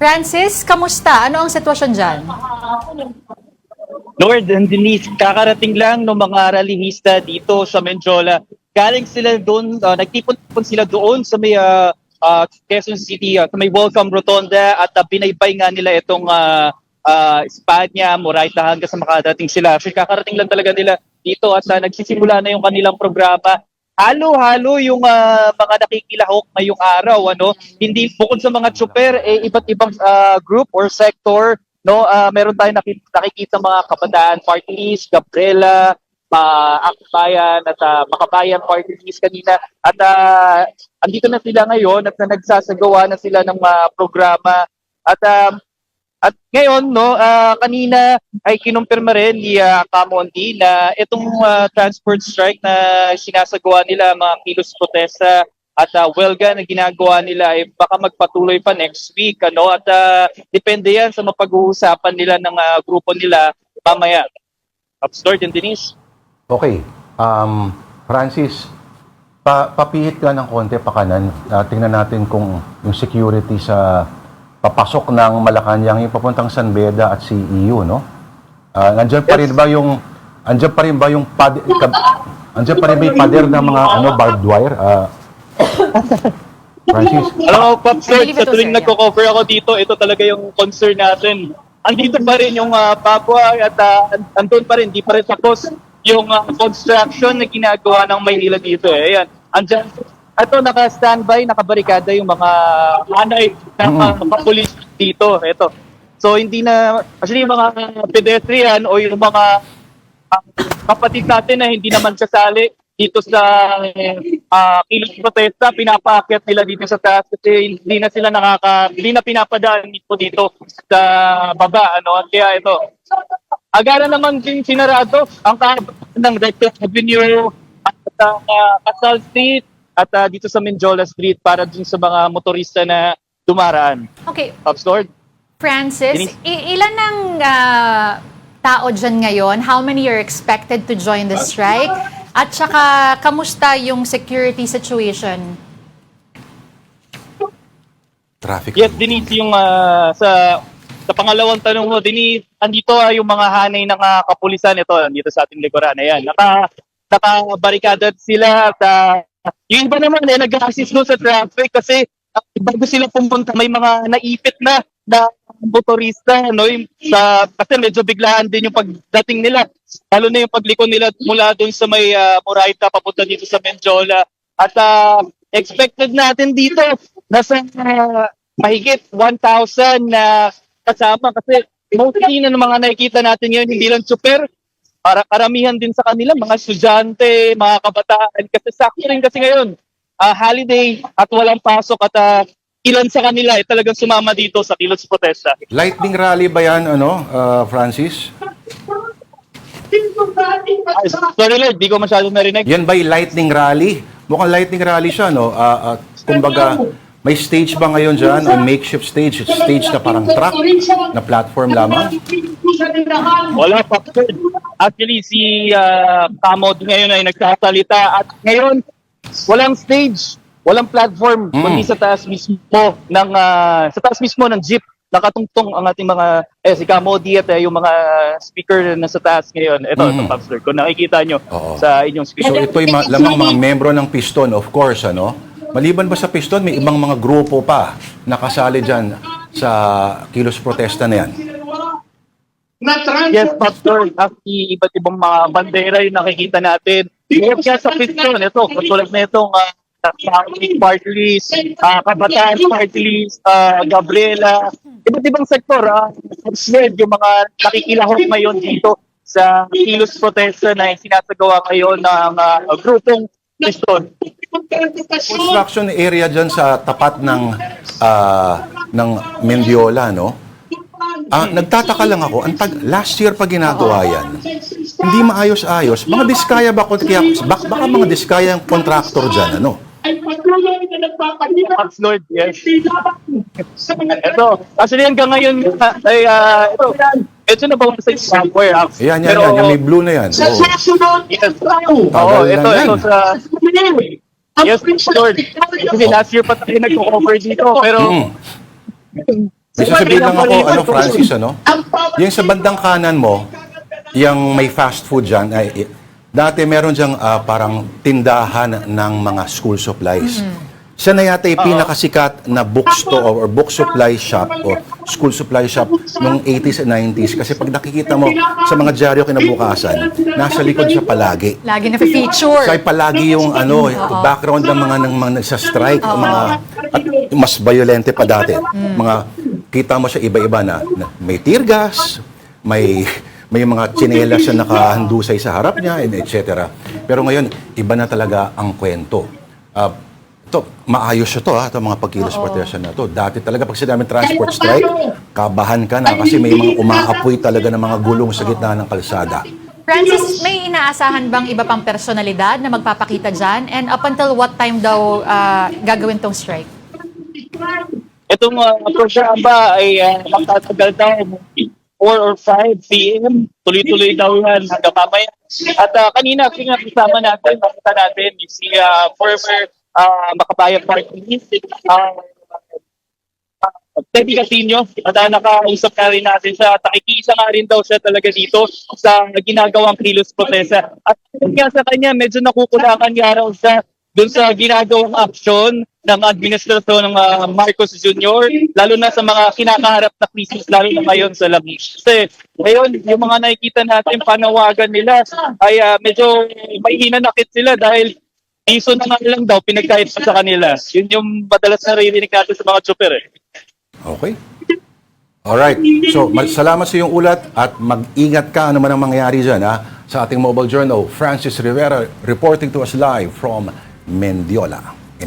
Francis, kamusta? Ano ang sitwasyon dyan? Lord and Denise, kakarating lang ng mga rallyista dito sa Menjola. Galing sila doon, nagtipon sila doon sa may Quezon City, sa may Welcome Rotonda at binaybay nga nila itong Espanya, Moraita hanggang sa makadating sila. Actually, kakarating lang talaga nila dito at nagsisimula na yung kanilang programa. Halo-halo yung mga nakikilahok ngayong araw, ano? Hindi bukod sa mga tsuper, iba't ibang group or sector, no? Meron tayong nakikita mga kabataan party list, Gabriela, Akbayan at Makabayan party list kanina. At andito na sila ngayon at nagsasagawa na sila ng programa. At ngayon, no, kanina ay kinumpirma rin ni Kamonti na itong transport strike na sinasagawa nila, mga kilos protesta at welga na ginagawa nila ay baka magpatuloy pa next week, ano, at depende yan sa mapag-uusapan nila ng grupo nila mamaya. Upstart and Denise. Okay. Francis, papihit ka ng konti pa kanan. Tingnan natin kung yung security sa papasok ng Malacanang, yung papuntang San Beda at CEU, no? Nandiyan pa rin ba yung pader ng mga barbed wire? Francis? Alam mo, Pops, sa tuwing nagko-cover ako dito, ito talaga yung concern natin. Andito pa rin yung Papua at andun pa rin, di pa rin tapos yung construction na ginagawa ng Maynila dito. Ayan, andyan. Ito, naka-standby, nakabarikada yung mga hanay ng pulis dito. Ito. So, hindi na, actually, yung mga pedestrian o yung mga kapatid natin na hindi naman kasali dito sa kilos protesta, pinapaakyat nila dito sa taas kasi hindi na pinapadaan dito sa baba, ano. Kaya ito, agara naman din sinarado ang ng Recto Avenue at Casal Street at dito sa Menjola Street para dun sa mga motorista na dumaraan. Okay. Upstord? Francis, ilan ang tao dyan ngayon? How many are expected to join the strike? At saka, kamusta yung security situation? Traffic. Yes, Denise, yung sa pangalawang tanong mo, Denise, andito yung mga hanay ng kapulisan. Ito, dito sa ating likuran. Ayan, nakabarikada sila at yung iba naman nag-assist doon sa traffic kasi bago sila pumunta may mga naipit na motorista, no, kasi medyo biglaan din yung pagdating nila, lalo na yung pagliko nila mula doon sa may Moraita papunta dito sa Menjola at expected natin dito nasa mahigit 1,000 na kasama kasi mostly na mga nakikita natin ngayon hindi lang super. Para karamihan din sa kanila, mga estudyante, mga kabataan. Kasi sakto rin kasi ngayon, holiday at walang pasok at ilan sa kanila ay talagang sumama dito sa kilos protesta. Lightning rally ba yan, Francis? Sorry Lord, di ko masyado narinig. Yan ba yung lightning rally? Mukhang lightning rally siya, no? Kumbaga, may stage ba ngayon dyan? O makeshift stage? Stage na parang truck? Na platform lamang? Wala pa. Actually, si Kamod ngayon ay nagsasalita at ngayon, walang stage, walang platform, kundi sa taas mismo ng jeep. Nakatungtong ang ating mga, si Kamodi at yung mga speaker na sa taas ngayon. Ito, Pastor, kung nakikita nyo sa inyong speaker. So ito'y lamang mga membro ng Piston, of course, ano? Maliban ba sa Piston, may ibang mga grupo pa nakasali dyan sa kilos protesta na yan? Yes, Pastor. Actually, iba't ibang mga bandera yung nakikita natin. Yes, kaya sa Piston, ito, katulad na itong party list, Kabataan party list, Gabriela, iba't ibang sektor. Yung mga nakikilahok ngayon dito sa kilos protesta na sinasagawa ngayon ng grupong Piston. Construction area dyan sa tapat ng Mendiola, no? Nagtataka lang ako, last year pa ginagawa yan. Hindi maayos-ayos. Mga diskaya ba? Baka mga diskaya ang contractor dyan, ano? Ay patuloy na nagpapahirap. Lord, yes. Ito, actually hanggang ngayon, ito na ba sa isang warehouse? Yan, yung may blue na yan. Sa susunod, Yes. Tagal Ito lang yan. sa... Yes, Lord. Kasi last year pa tayo nag-cover dito, pero May sasabihin lang ako, Francis, yung sa bandang kanan mo, yung may fast food dyan, dati meron diyang parang tindahan ng mga school supplies. Siya na yata yung pinakasikat na bookstore or book supply shop o school supply shop noong 80s and 90s. Kasi pag nakikita mo sa mga dyaryo kinabukasan, nasa likod siya palagi. Lagi na feature. Siya ay palagi yung background ng mga nagsa-strike, mga at mas violente pa dati. Mga kita mo siya iba-iba na may tear gas, may mga tsinelas siya nakahandusay sa harap niya, and etc. Pero ngayon, iba na talaga ang kwento. Ito, maayos ito mga pagkilos protesyon na ito. Dati talaga pag sinabing transport strike, kabahan ka na kasi may mga umaapoy talaga ng mga gulong sa gitna ng kalsada. Francis, may inaasahan bang iba pang personalidad na magpapakita dyan? And up until what time daw gagawin tong strike? Itong programa ay magtatagal daw 4 or 5 p.m. Tuloy-tuloy daw yan hanggang mamaya. At kanina, kasama natin, makita natin si former Makabayan Party List, Teddy Casino, at nakausap na rin natin siya. Nakikisa nga rin daw siya talaga dito sa ginagawang kilos protesta. At nga sa kanya, medyo nakukulangan nga raw siya doon sa ginagawang aksyon ng administrasyon ng Marcos Jr., lalo na sa mga kinakaharap na krisis, lalo na ngayon sa Langis. Kasi ngayon, yung mga nakikita natin, panawagan nila ay medyo may hinanakit sila dahil piso na nga lang daw pinagkait pa sa kanila. Yun yung madalas naririnig natin sa mga tsuper Okay. Alright. So, salamat sa iyong ulat at mag-ingat ka ano man ang mangyayari dyan sa ating mobile journal. Francis Rivera reporting to us live from Mendiola.